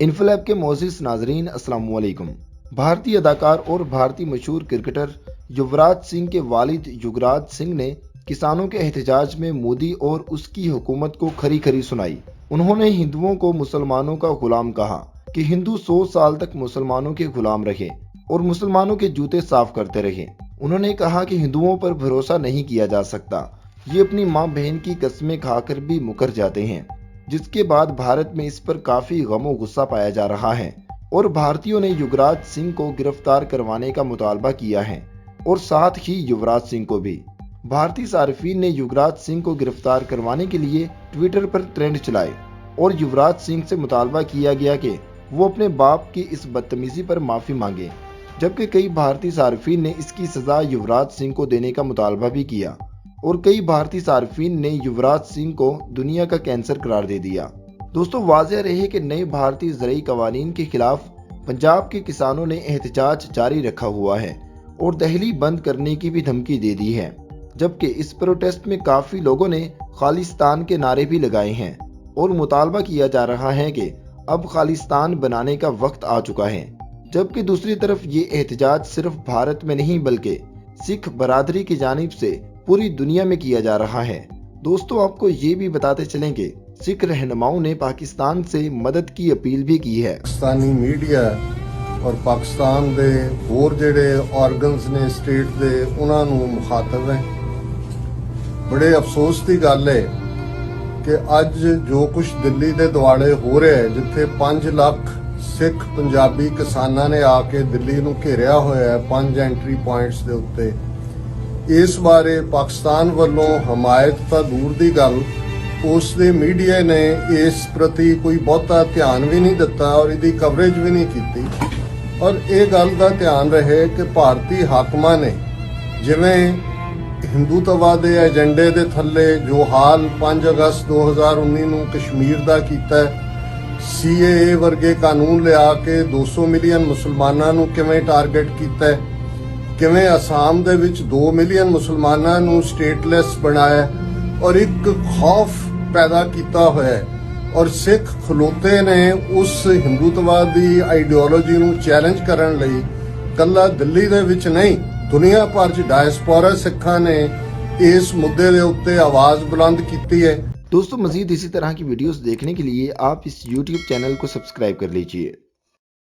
इन्फोलैब के मोअज़्ज़िज़ नाज़रीन अस्सलाम वालेकुम। भारतीय अदाकार और भारतीय मशहूर क्रिकेटर युवराज सिंह के वालिद युगराज सिंह ने किसानों के एहतजाज में मोदी और उसकी हुकूमत को खरी खरी सुनाई। उन्होंने हिंदुओं को मुसलमानों का गुलाम कहा कि हिंदू 100 साल तक मुसलमानों के गुलाम रहे और मुसलमानों के जूते साफ करते रहे। उन्होंने कहा कि हिंदुओं पर भरोसा नहीं किया जा सकता, ये अपनी माँ बहन की कस्में खाकर भी मुकर जाते हैं। जिसके बाद भारत में इस पर काफी गमो गुस्सा पाया जा रहा है और भारतीयों ने युवराज सिंह को गिरफ्तार करवाने का मुतालबा किया है और साथ ही युवराज सिंह को भी। भारतीय सार्फिन ने युवराज सिंह को गिरफ्तार करवाने के लिए ट्विटर पर ट्रेंड चलाए और युवराज सिंह से मुतालबा किया गया कि वो अपने बाप की इस बदतमीजी पर माफी मांगे, जबकि कई भारतीय सार्फिन ने इसकी सजा युवराज सिंह को देने का मुतालबा भी किया और कई भारतीय सार्फिन ने युवराज सिंह को दुनिया का कैंसर करार दे दिया। दोस्तों, वाज़ेह रहे कि नए भारतीय ज़रई कवानीन के खिलाफ पंजाब के किसानों ने एहतजाज जारी रखा हुआ है और दहली बंद करने की भी धमकी दे दी है, जबकि इस प्रोटेस्ट में काफी लोगों ने खालिस्तान के नारे भी लगाए हैं और मुतालबा किया जा रहा है कि अब खालिस्तान बनाने का वक्त आ चुका है। जबकि दूसरी तरफ ये एहतजाज सिर्फ भारत में नहीं बल्कि सिख बरादरी की जानिब से पूरी दुनिया में किया जा रहा है। दोस्तों, आपको ये भी बताते चलें कि सिख रहनुमाओं ने पाकिस्तान से मदद की अपील भी की है। पाकिस्तानी मीडिया और पाकिस्तान दे होर जेड़े ऑर्गनस ने स्टेट दे उन्हां नूं मुखातब है। बड़े अफसोस की गल है कि अज जो कुछ दिल्ली दे दुआले हो रहा है, जिथे 5 लाख सिख पंजाबी किसानां ने आके दिल्ली नूं घेरिया होया है 5 एंट्री पॉइंट्स दे उत्ते, इस बारे पाकिस्तान वालों हमायत तो दूर की गल, उस दे मीडिया ने इस प्रति कोई बहुता ध्यान भी नहीं दिता और इसकी कवरेज भी नहीं की। और ये गल का ध्यान रहे कि भारतीय हाकमां ने जिवें हिंदूत्व के एजेंडे के थले जो हाल 5 अगस्त 2019 नूं कश्मीर का कीता है, CAA वर्गे कानून लिया के 200 मिलियन मुसलमानों नूं किवें टारगेट कीता है, किवें आसाम दे विच 2 मिलियन मुसलमानों नूं स्टेटलैस बनाया और एक खौफ पैदा किया होया है। और सिख खलोते ने उस हिंदूत्व की आइडियोलॉजी नूं चैलेंज करन लई कल्ला दिल्ली दे विच नहीं, दुनिया भर च डायस्पोरा सिखां ने इस मुद्दे दे उत्ते आवाज बुलंद की है। दोस्तों, मजीद इसी तरह की वीडियोस देखने के लिए आप इस YouTube चैनल को सब्सक्राइब कर लीजिए।